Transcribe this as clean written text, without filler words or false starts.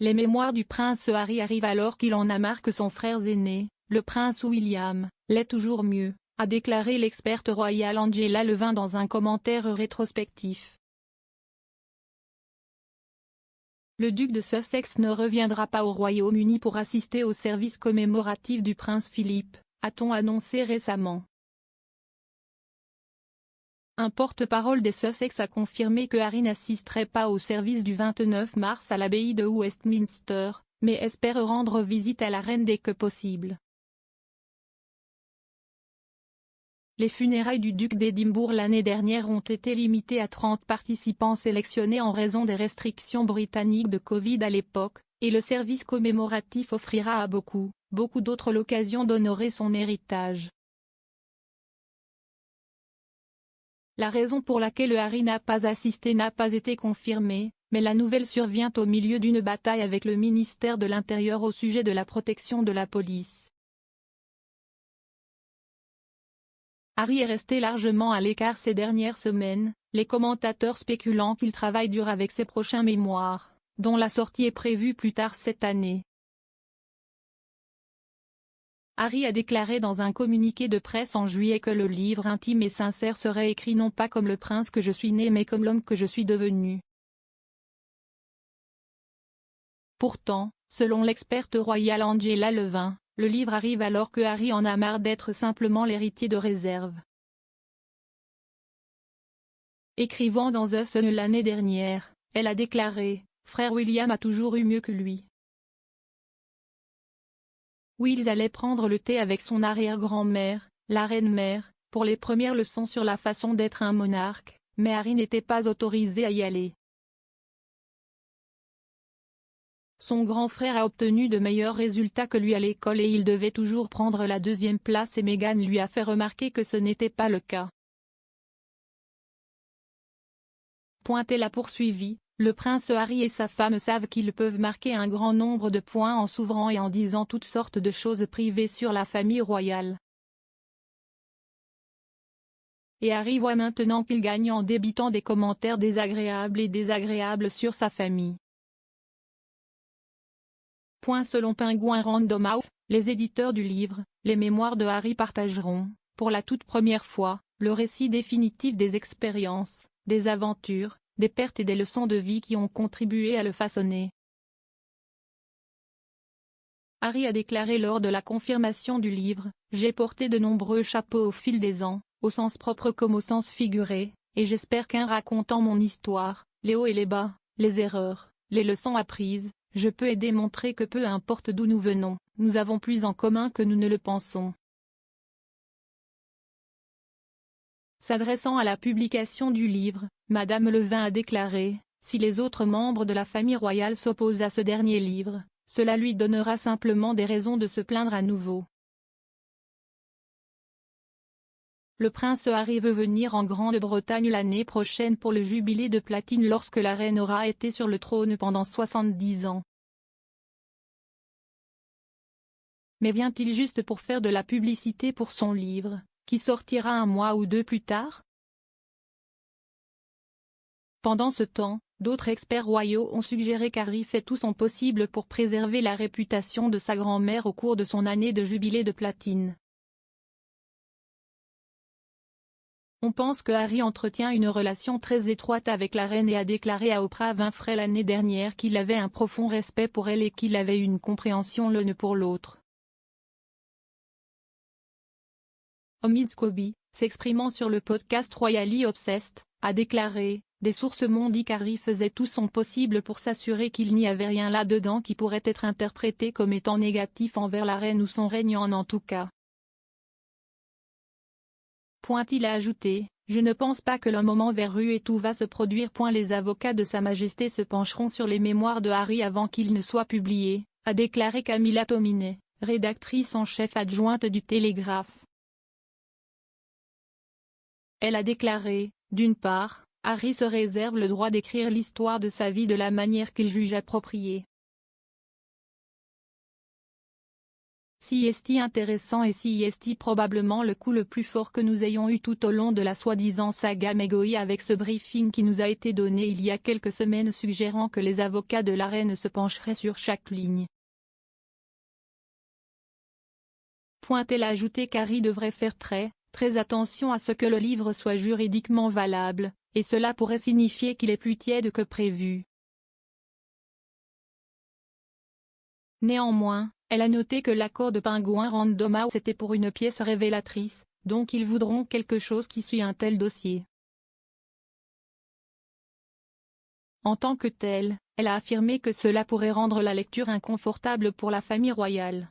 Les mémoires du prince Harry arrivent alors qu'il en a marre que son frère aîné, le prince William, l'est toujours mieux, a déclaré l'experte royale Angela Levin dans un commentaire rétrospectif. Le duc de Sussex ne reviendra pas au Royaume-Uni pour assister au service commémoratif du prince Philippe, a-t-on annoncé récemment. Un porte-parole des Sussex a confirmé que Harry n'assisterait pas au service du 29 mars à l'abbaye de Westminster, mais espère rendre visite à la reine dès que possible. Les funérailles du duc d'Édimbourg l'année dernière ont été limitées à 30 participants sélectionnés en raison des restrictions britanniques de Covid à l'époque, et le service commémoratif offrira à beaucoup d'autres l'occasion d'honorer son héritage. La raison pour laquelle Harry n'a pas assisté n'a pas été confirmée, mais la nouvelle survient au milieu d'une bataille avec le ministère de l'Intérieur au sujet de la protection de la police. Harry est resté largement à l'écart ces dernières semaines, les commentateurs spéculant qu'il travaille dur avec ses prochains mémoires, dont la sortie est prévue plus tard cette année. Harry a déclaré dans un communiqué de presse en juillet que le livre intime et sincère serait écrit non pas comme le prince que je suis né mais comme l'homme que je suis devenu. Pourtant, selon l'experte royale Angela Levin, le livre arrive alors que Harry en a marre d'être simplement l'héritier de réserve. Écrivant dans The Sun l'année dernière, elle a déclaré « Frère William a toujours eu mieux que lui. Wills allait prendre le thé avec son arrière-grand-mère, la reine-mère, pour les premières leçons sur la façon d'être un monarque, mais Harry n'était pas autorisé à y aller. Son grand frère a obtenu de meilleurs résultats que lui à l'école et il devait toujours prendre la deuxième place et Meghan lui a fait remarquer que ce n'était pas le cas. » Elle a poursuivi, le prince Harry et sa femme savent qu'ils peuvent marquer un grand nombre de points en s'ouvrant et en disant toutes sortes de choses privées sur la famille royale. Et Harry voit maintenant qu'il gagne en débitant des commentaires désagréables et désagréables sur sa famille. Selon Penguin Random House, les éditeurs du livre, les mémoires de Harry partageront, pour la toute première fois, le récit définitif des expériences, des aventures, des pertes et des leçons de vie qui ont contribué à le façonner. Harry a déclaré lors de la confirmation du livre « J'ai porté de nombreux chapeaux au fil des ans, au sens propre comme au sens figuré, et j'espère qu'en racontant mon histoire, les hauts et les bas, les erreurs, les leçons apprises, je peux aider à montrer que peu importe d'où nous venons, nous avons plus en commun que nous ne le pensons. » S'adressant à la publication du livre, Madame Levin a déclaré « Si les autres membres de la famille royale s'opposent à ce dernier livre, cela lui donnera simplement des raisons de se plaindre à nouveau. » Le prince Harry veut venir en Grande-Bretagne l'année prochaine pour le jubilé de platine lorsque la reine aura été sur le trône pendant 70 ans. Mais vient-il juste pour faire de la publicité pour son livre, qui sortira un mois ou deux plus tard? Pendant ce temps, d'autres experts royaux ont suggéré qu'Harry fait tout son possible pour préserver la réputation de sa grand-mère au cours de son année de jubilé de platine. On pense que Harry entretient une relation très étroite avec la reine et a déclaré à Oprah Winfrey l'année dernière qu'il avait un profond respect pour elle et qu'il avait une compréhension l'un pour l'autre. Omid Scobie, s'exprimant sur le podcast Royally Obsessed, a déclaré « Des sources m'ont dit qu'Harry faisait tout son possible pour s'assurer qu'il n'y avait rien là-dedans qui pourrait être interprété comme étant négatif envers la reine ou son règne en tout cas. » Il a ajouté « Je ne pense pas que le moment verru et tout va se produire. Les avocats de Sa Majesté se pencheront sur les mémoires de Harry avant qu'ils ne soient publiés », a déclaré Camilla Tominey, rédactrice en chef adjointe du Télégraphe. Elle a déclaré « D'une part, Harry se réserve le droit d'écrire l'histoire de sa vie de la manière qu'il juge appropriée. Si est intéressant et si est probablement le coup le plus fort que nous ayons eu tout au long de la soi-disant saga Megoi avec ce briefing qui nous a été donné il y a quelques semaines suggérant que les avocats de la reine se pencheraient sur chaque ligne. Elle a ajouté qu'Harry devrait faire très attention à ce que le livre soit juridiquement valable, et cela pourrait signifier qu'il est plus tiède que prévu. Néanmoins, elle a noté que l'accord de Penguin Random House était pour une pièce révélatrice, donc ils voudront quelque chose qui suit un tel dossier. En tant que telle, elle a affirmé que cela pourrait rendre la lecture inconfortable pour la famille royale.